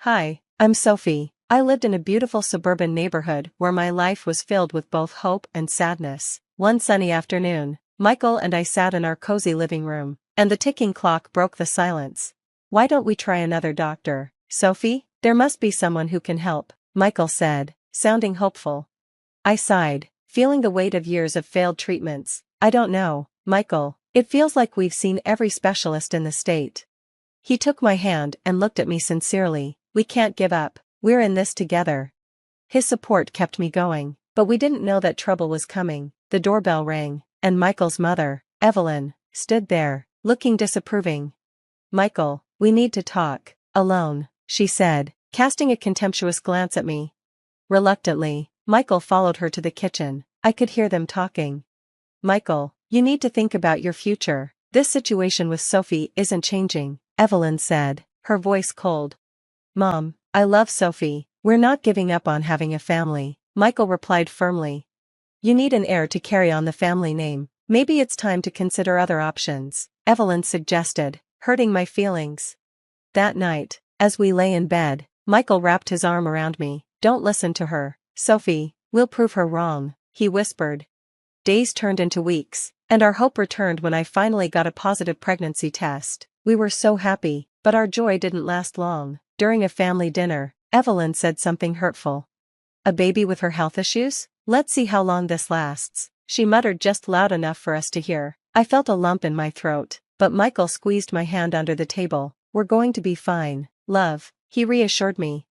Hi, I'm Sophie. I lived in a beautiful suburban neighborhood where my life was filled with both hope and sadness. One sunny afternoon, Michael and I sat in our cozy living room, and the ticking clock broke the silence. Why don't we try another doctor, Sophie? There must be someone who can help, Michael said, sounding hopeful. I sighed, feeling the weight of years of failed treatments. I don't know, Michael. It feels like we've seen every specialist in the state. He took my hand and looked at me sincerely. We can't give up. We're in this together. His support kept me going, but we didn't know that trouble was coming. The doorbell rang, and Michael's mother, Evelyn, stood there, looking disapproving. Michael, we need to talk. Alone, she said, casting a contemptuous glance at me. Reluctantly, Michael followed her to the kitchen. I could hear them talking. Michael, you need to think about your future. This situation with Sophie isn't changing, Evelyn said, her voice cold. Mom, I love Sophie. We're not giving up on having a family, Michael replied firmly. You need an heir to carry on the family name. Maybe it's time to consider other options, Evelyn suggested, hurting my feelings. That night, as we lay in bed, Michael wrapped his arm around me. Don't listen to her, Sophie, we'll prove her wrong, he whispered. Days turned into weeks, and our hope returned when I finally got a positive pregnancy test. We were so happy, but our joy didn't last long. During a family dinner, Evelyn said something hurtful. A baby with her health issues? Let's see how long this lasts, she muttered just loud enough for us to hear. I felt a lump in my throat, but Michael squeezed my hand under the table. We're going to be fine, love, he reassured me.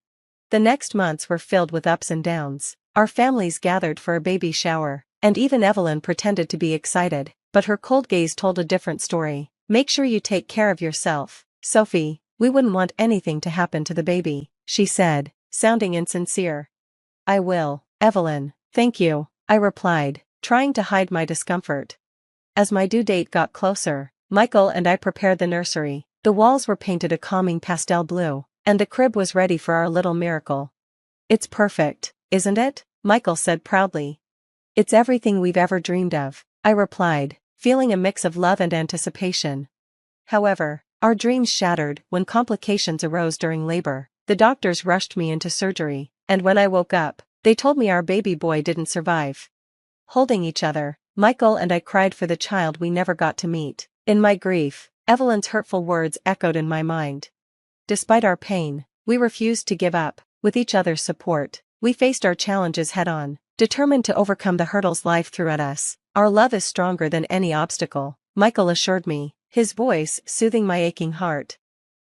The next months were filled with ups and downs. Our families gathered for a baby shower, and even Evelyn pretended to be excited, but her cold gaze told a different story. Make sure you take care of yourself, Sophie. We wouldn't want anything to happen to the baby, she said, sounding insincere. I will, Evelyn, thank you, I replied, trying to hide my discomfort. As my due date got closer, Michael and I prepared the nursery. The walls were painted a calming pastel blue, and the crib was ready for our little miracle. It's perfect, isn't it? Michael said proudly. It's everything we've ever dreamed of, I replied, feeling a mix of love and anticipation. However, our dreams shattered when complications arose during labor. The doctors rushed me into surgery, and when I woke up, they told me our baby boy didn't survive. Holding each other, Michael and I cried for the child we never got to meet. In my grief, Evelyn's hurtful words echoed in my mind. Despite our pain, we refused to give up. With each other's support, we faced our challenges head-on, determined to overcome the hurdles life threw at us. Our love is stronger than any obstacle, Michael assured me, his voice soothing my aching heart.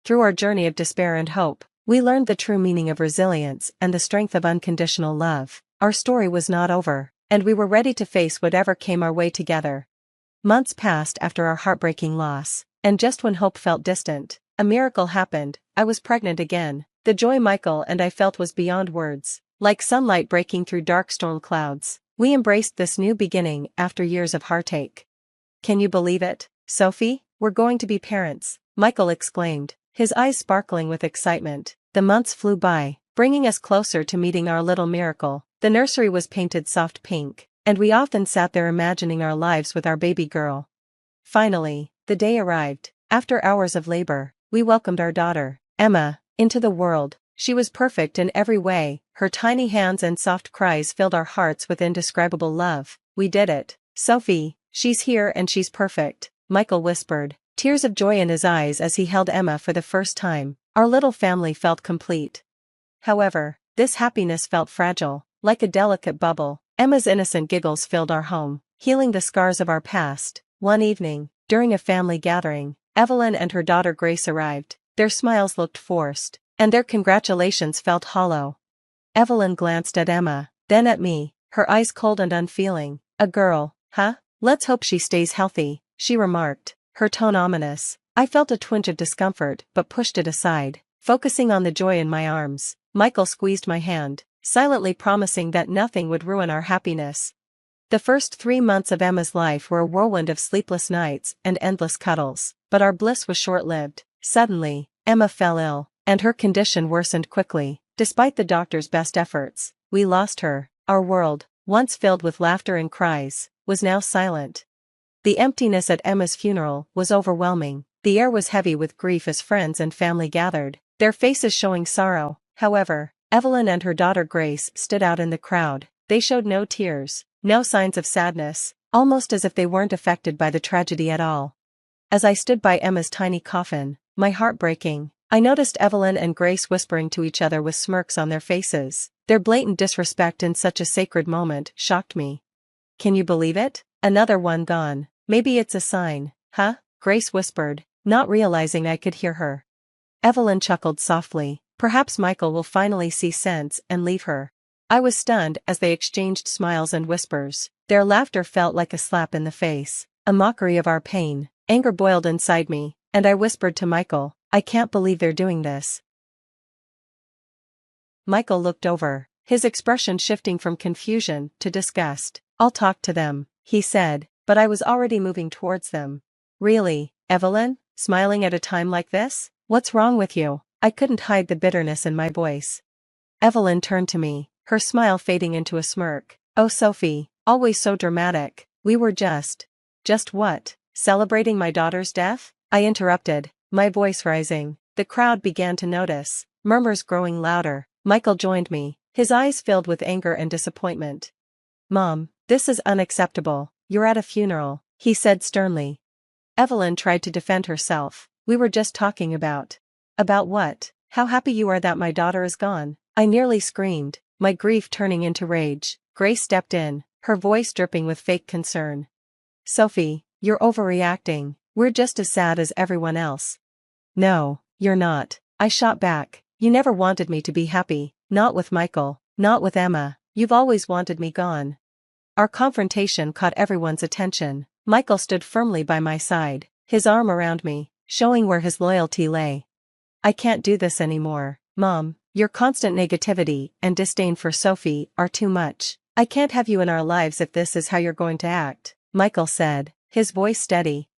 Through our journey of despair and hope, we learned the true meaning of resilience and the strength of unconditional love. Our story was not over, and we were ready to face whatever came our way together. Months passed after our heartbreaking loss, and just when hope felt distant, a miracle happened. I was pregnant again. The joy Michael and I felt was beyond words. Like sunlight breaking through dark storm clouds, we embraced this new beginning after years of heartache. Can you believe it, Sophie? We're going to be parents, Michael exclaimed, his eyes sparkling with excitement. The months flew by, bringing us closer to meeting our little miracle. The nursery was painted soft pink, and we often sat there imagining our lives with our baby girl. Finally, the day arrived. After hours of labor, we welcomed our daughter, Emma, into the world. She was perfect in every way. Her tiny hands and soft cries filled our hearts with indescribable love. We did it, Sophie. She's here and she's perfect, Michael whispered, tears of joy in his eyes as he held Emma for the first time. Our little family felt complete. However, this happiness felt fragile, like a delicate bubble. Emma's innocent giggles filled our home, healing the scars of our past. One evening, during a family gathering, Evelyn and her daughter Grace arrived. Their smiles looked forced, and their congratulations felt hollow. Evelyn glanced at Emma, then at me, her eyes cold and unfeeling. A girl, huh? Let's hope she stays healthy, she remarked, her tone ominous. I felt a twinge of discomfort but pushed it aside, focusing on the joy in my arms. Michael squeezed my hand, silently promising that nothing would ruin our happiness. The first 3 months of Emma's life were a whirlwind of sleepless nights and endless cuddles, but our bliss was short-lived. Suddenly, Emma fell ill, and her condition worsened quickly. Despite the doctor's best efforts, we lost her. Our world, once filled with laughter and cries, was now silent. The emptiness at Emma's funeral was overwhelming. The air was heavy with grief as friends and family gathered. their faces showing sorrow. However, Evelyn and her daughter Grace stood out in the crowd. They showed no tears, no signs of sadness, almost as if they weren't affected by the tragedy at all. As I stood by Emma's tiny coffin, my heart breaking, I noticed Evelyn and Grace whispering to each other with smirks on their faces. Their blatant disrespect in such a sacred moment shocked me. "Can you believe it? Another one gone. Maybe it's a sign, huh?" Grace whispered, not realizing I could hear her. Evelyn chuckled softly. "Perhaps Michael will finally see sense and leave her." I was stunned as they exchanged smiles and whispers. Their laughter felt like a slap in the face, a mockery of our pain. Anger boiled inside me, and I whispered to Michael, "I can't believe they're doing this." Michael looked over, his expression shifting from confusion to disgust. "I'll talk to them," he said, but I was already moving towards them. "Really, Evelyn? Smiling at a time like this? What's wrong with you?" I couldn't hide the bitterness in my voice. Evelyn turned to me, her smile fading into a smirk. "Oh Sophie, always so dramatic. We were just what? Celebrating my daughter's death?" I interrupted, my voice rising. The crowd began to notice, murmurs growing louder. Michael joined me, his eyes filled with anger and disappointment. "Mom, this is unacceptable. You're at a funeral," he said sternly. Evelyn tried to defend herself. "We were just talking about." "About what? How happy you are that my daughter is gone," I nearly screamed, my grief turning into rage. Grace stepped in, her voice dripping with fake concern. "Sophie, you're overreacting. We're just as sad as everyone else." "No, you're not," I shot back. "You never wanted me to be happy, not with Michael, not with Emma. You've always wanted me gone." Our confrontation caught everyone's attention. Michael stood firmly by my side, his arm around me, showing where his loyalty lay. "I can't do this anymore, Mom. Your constant negativity and disdain for Sophie are too much. I can't have you in our lives if this is how you're going to act," Michael said, his voice steady.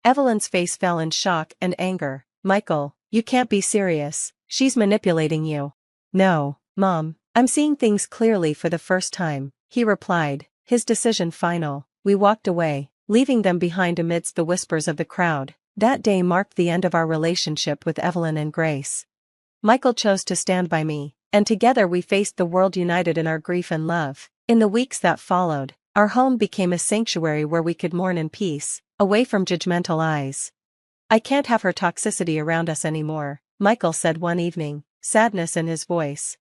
Evelyn's face fell in shock and anger. "Michael, you can't be serious. She's manipulating you." "No, Mom, I'm seeing things clearly for the first time," he replied, his decision final. We walked away, leaving them behind amidst the whispers of the crowd. That day marked the end of our relationship with Evelyn and Grace. Michael chose to stand by me, and together we faced the world united in our grief and love. In the weeks that followed, our home became a sanctuary where we could mourn in peace, away from judgmental eyes. "I can't have her toxicity around us anymore," Michael said one evening, sadness in his voice.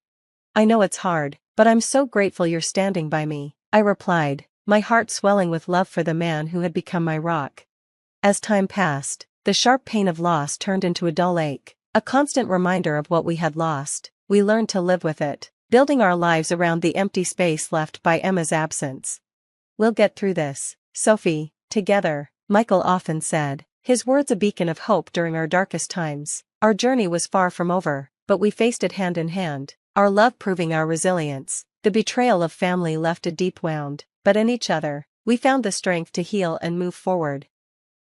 "I know it's hard, but I'm so grateful you're standing by me," I replied, my heart swelling with love for the man who had become my rock. As time passed, the sharp pain of loss turned into a dull ache, a constant reminder of what we had lost. We learned to live with it, building our lives around the empty space left by Emma's absence. "We'll get through this, Sophie, together," Michael often said, his words a beacon of hope during our darkest times. Our journey was far from over, but we faced it hand in hand, our love proving our resilience. The betrayal of family left a deep wound, but in each other, we found the strength to heal and move forward.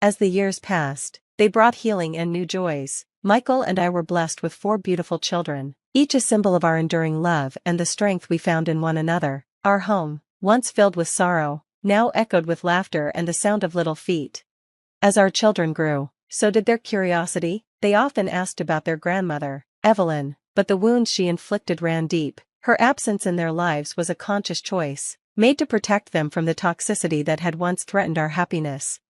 As the years passed, they brought healing and new joys. Michael and I were blessed with 4 beautiful children, each a symbol of our enduring love and the strength we found in one another. Our home, once filled with sorrow, now echoed with laughter and the sound of little feet. As our children grew, so did their curiosity. They often asked about their grandmother, Evelyn, but the wounds she inflicted ran deep. Her absence in their lives was a conscious choice, made to protect them from the toxicity that had once threatened our happiness.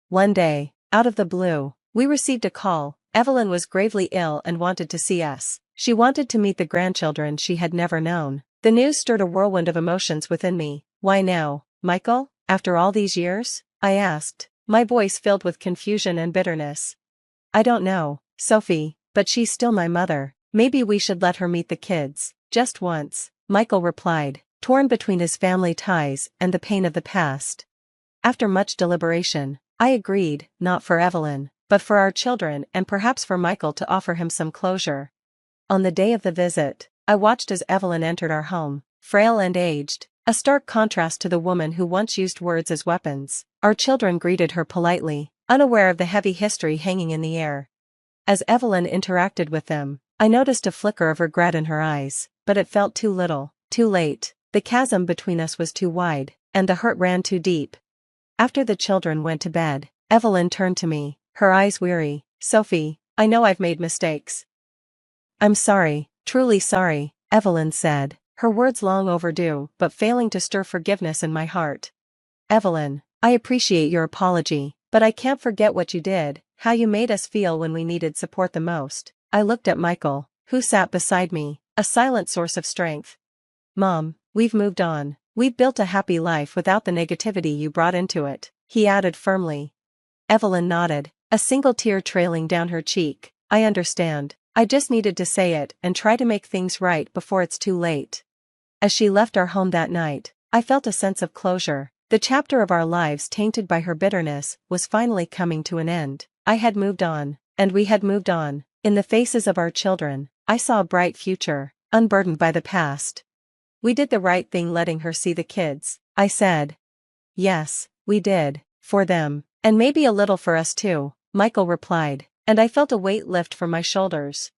One day, out of the blue, we received a call. Evelyn was gravely ill and wanted to see us. She wanted to meet the grandchildren she had never known. The news stirred a whirlwind of emotions within me. "Why now, Michael? After all these years?" I asked, my voice filled with confusion and bitterness. "I don't know, Sophie, but she's still my mother. Maybe we should let her meet the kids, just once," Michael replied, torn between his family ties and the pain of the past. After much deliberation, I agreed, not for Evelyn, but for our children and perhaps for Michael to offer him some closure. On the day of the visit, I watched as Evelyn entered our home, frail and aged, a stark contrast to the woman who once used words as weapons. Our children greeted her politely, unaware of the heavy history hanging in the air. As Evelyn interacted with them, I noticed a flicker of regret in her eyes, but it felt too little, too late. The chasm between us was too wide, and the hurt ran too deep. After the children went to bed, Evelyn turned to me, her eyes weary. "Sophie, I know I've made mistakes. I'm sorry, truly sorry, Evelyn said, her words long overdue but failing to stir forgiveness in my heart. Evelyn, I appreciate your apology, but I can't forget what you did, how you made us feel when we needed support the most. I looked at Michael, who sat beside me, a silent source of strength. Mom, we've moved on. We've built a happy life without the negativity you brought into it, he added firmly. Evelyn nodded, a single tear trailing down her cheek. I understand. I just needed to say it and try to make things right before it's too late. As she left our home that night, I felt a sense of closure. The chapter of our lives tainted by her bitterness was finally coming to an end. I had moved on, and we had moved on. In the faces of our children, I saw a bright future, unburdened by the past. We did the right thing letting her see the kids, I said. Yes, we did, for them, and maybe a little for us too, Michael replied, and I felt a weight lift from my shoulders.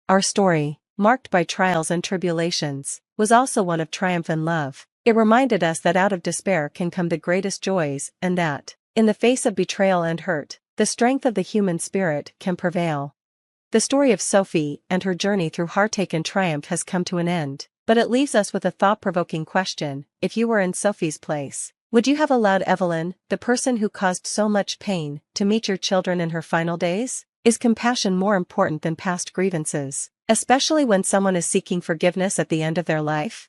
Our story, marked by trials and tribulations, was also one of triumph and love. It reminded us that out of despair can come the greatest joys, and that, in the face of betrayal and hurt, the strength of the human spirit can prevail. The story of Sophie and her journey through heartache and triumph has come to an end, but it leaves us with a thought-provoking question. If you were in Sophie's place, would you have allowed Evelyn, the person who caused so much pain, to meet your children in her final days? Is compassion more important than past grievances, especially when someone is seeking forgiveness at the end of their life?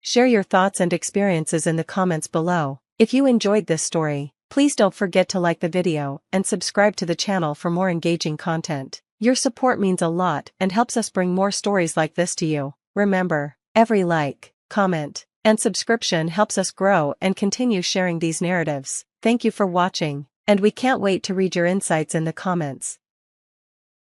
Share your thoughts and experiences in the comments below. If you enjoyed this story, please don't forget to like the video and subscribe to the channel for more engaging content. Your support means a lot and helps us bring more stories like this to you. Remember, every like, comment, and subscription helps us grow and continue sharing these narratives. Thank you for watching, and we can't wait to read your insights in the comments.